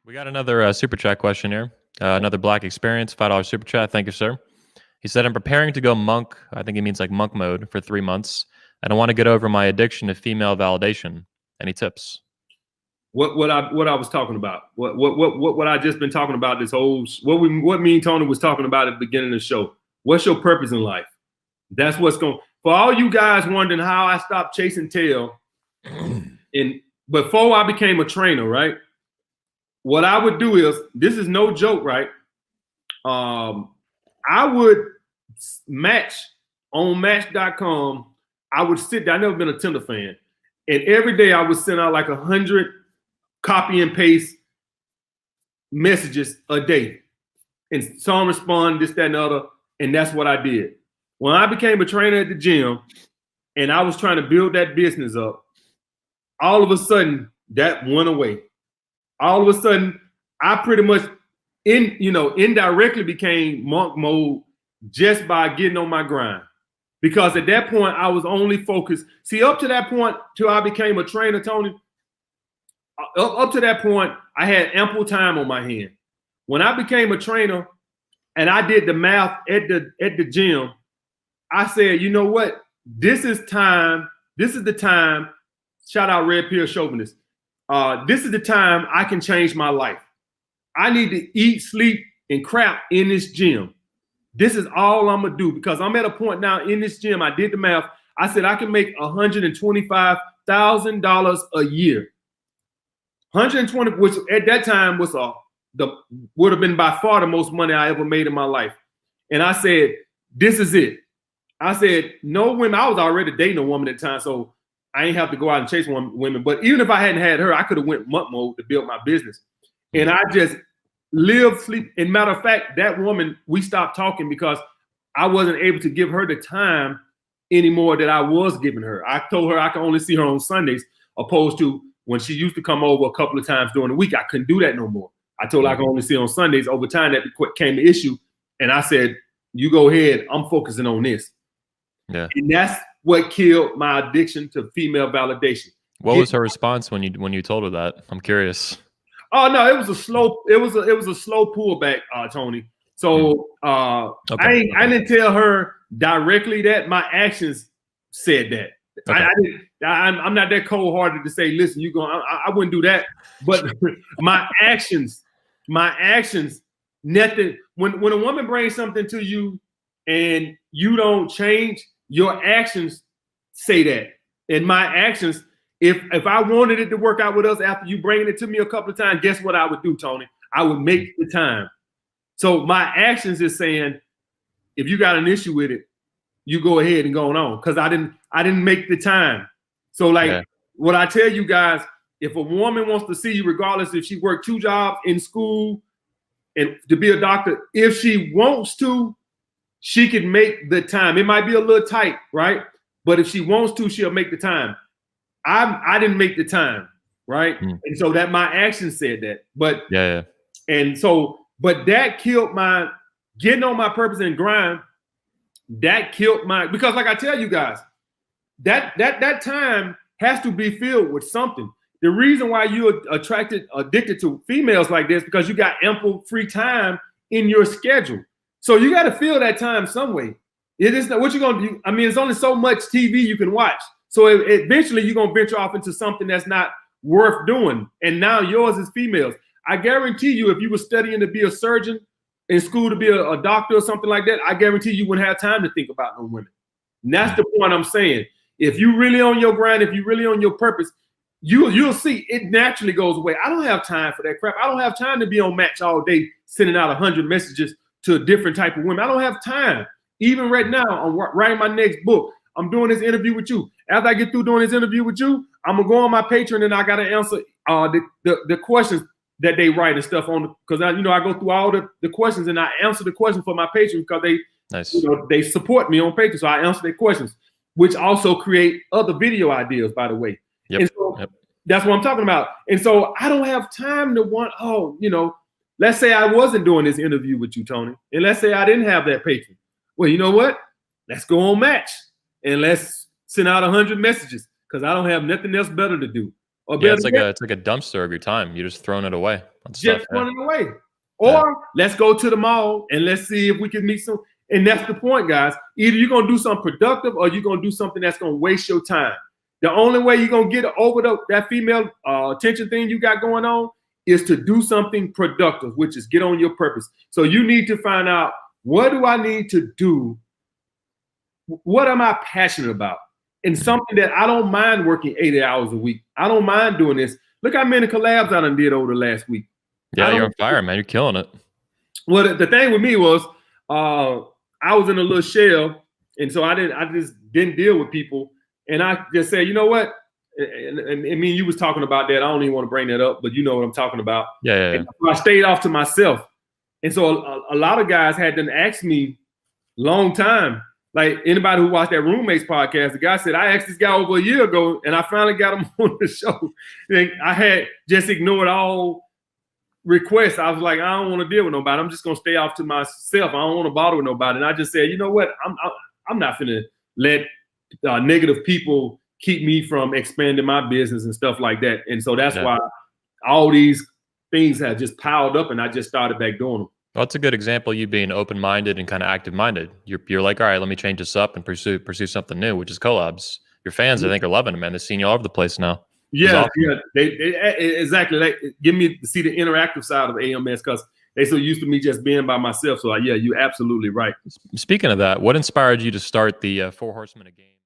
We got another super chat question here. Another Black Experience, $5 super chat. Thank you, sir. He said, I'm preparing to go monk. I think he means like monk mode for 3 months. And I want to get over my addiction to female validation. Any tips? What I was talking about? What I just been talking about this whole what me and Tony was talking about at the beginning of the show. What's your purpose in life? That's what's going. For all you guys wondering how I stopped chasing tail, and before I became a trainer, right? What I would do is, this is no joke, right? I would match on Match.com. I would sit there. I've never been a Tinder fan, and every day I would send out like 100 copy and paste messages a day, and some respond, this, that, and the other, and that's what I did. When I became a trainer at the gym, and I was trying to build that business up, all of a sudden that went away. All of a sudden, I pretty much indirectly became monk mode just by getting on my grind. Because at that point, I was only focused. See, up to that point, till I became a trainer, Tony, up to that point, I had ample time on my hand. When I became a trainer and I did the math at the gym, I said, you know what? This is time. This is the time. Shout out Red Pill Chauvinist. This is the time I can change my life. I need to eat, sleep, and crap in this gym. This is all I'm gonna do, because I'm at a point now in this gym. I did the math. I said I can make $125,000 a year. 120, which at that time was would have been by far the most money I ever made in my life. And I said, this is it. I said, no women. I was already dating a woman at the time, so I ain't have to go out and chase women. But even if I hadn't had her, I could have went monk mode to build my business. And I just lived, sleep. And matter of fact, that woman, we stopped talking because I wasn't able to give her the time anymore that I was giving her. I told her I could only see her on Sundays, opposed to when she used to come over a couple of times during the week. I couldn't do that no more. I told her I could only see her on Sundays. Over time, that became the issue. And I said, you go ahead. I'm focusing on this. Yeah. And that's what killed my addiction to female validation. What was her response when you told her that? I'm curious. Oh no, it was a slow pullback, Tony. So okay. I didn't tell her directly that. My actions said that. Okay. I'm not that cold-hearted to say, listen, I wouldn't do that. But my actions, nothing. When a woman brings something to you and you don't change, your actions say that. And my actions, if I wanted it to work out with us after you bringing it to me a couple of times, guess what I would do, Tony? I would make the time. So my actions is saying, if you got an issue with it, you go ahead and go on, because I didn't make the time. So what I tell you guys, if a woman wants to see you, regardless if she worked 2 jobs in school and to be a doctor, if she wants to, she can make the time. It might be a little tight, right? But if she wants to, she'll make the time. I didn't make the time, right? And so that my actions said that. But and so, but that killed my getting on my purpose and grind. That killed my, because like I tell you guys, that time has to be filled with something. The reason why you're addicted to females like this, because you got ample free time in your schedule. So you got to fill that time some way. It is not what you're going to do. I mean, there's only so much TV you can watch. So eventually you're going to venture off into something that's not worth doing. And now yours is females. I guarantee you, if you were studying to be a surgeon in school, to be a doctor or something like that, I guarantee you wouldn't have time to think about no women. And that's the point I'm saying. If you really on your grind, if you really on your purpose, you'll see it naturally goes away. I don't have time for that crap. I don't have time to be on Match all day, sending out 100 messages to a different type of women. I don't have time. Even right now, I'm writing my next book. I'm doing this interview with you. After I get through doing this interview with you, I'm gonna go on my Patreon and I gotta answer the questions that they write and stuff on, because I go through all the questions and I answer the questions for my Patreon, because they support me on Patreon. So I answer their questions, which also create other video ideas, by the way. And so that's what I'm talking about. And so I don't have time to let's say I wasn't doing this interview with you, Tony, and let's say I didn't have that Patreon. Well, you know what? Let's go on Match and let's send out 100 messages, because I don't have nothing else better to do. It's like a dumpster of your time. You're just throwing it away on stuff. just Yeah. running away. Or let's go to the mall and let's see if we can meet some. And that's the point, guys. Either you're gonna do something productive or you're gonna do something that's gonna waste your time. The only way you're gonna get over that female attention thing you got going on is to do something productive, which is get on your purpose. So you need to find out, what do I need to do? What am I passionate about? And something that I don't mind working 80 hours a week. I don't mind doing this. Look how many collabs I done did over the last week. Yeah, you're on fire, man. You're killing it. Well, the thing with me was I was in a little shell, and so I just didn't deal with people. And I just said, you know what? And I mean, you was talking about that. I don't even want to bring that up, but you know what I'm talking about. Yeah. And I stayed off to myself. And so a lot of guys had to ask me long time. Like anybody who watched that Roommates podcast, the guy said, I asked this guy over a year ago, and I finally got him on the show. And I had just ignored all requests. I was like, I don't want to deal with nobody. I'm just gonna stay off to myself. I don't want to bother with nobody. And I just said, you know what? I'm not gonna let negative people keep me from expanding my business and stuff like that. And so that's why all these things have just piled up, and I just started back doing them. Well, that's a good example of you being open-minded and kind of active-minded. You're like, all right, let me change this up and pursue something new, which is collabs. Your fans, I think, are loving it, man. They're seeing you all over the place now. Yeah, awesome. yeah, they exactly. They give me to see the interactive side of AMS because they so used to me just being by myself. So yeah, you're absolutely right. Speaking of that, what inspired you to start the 4 Horsemen of Game?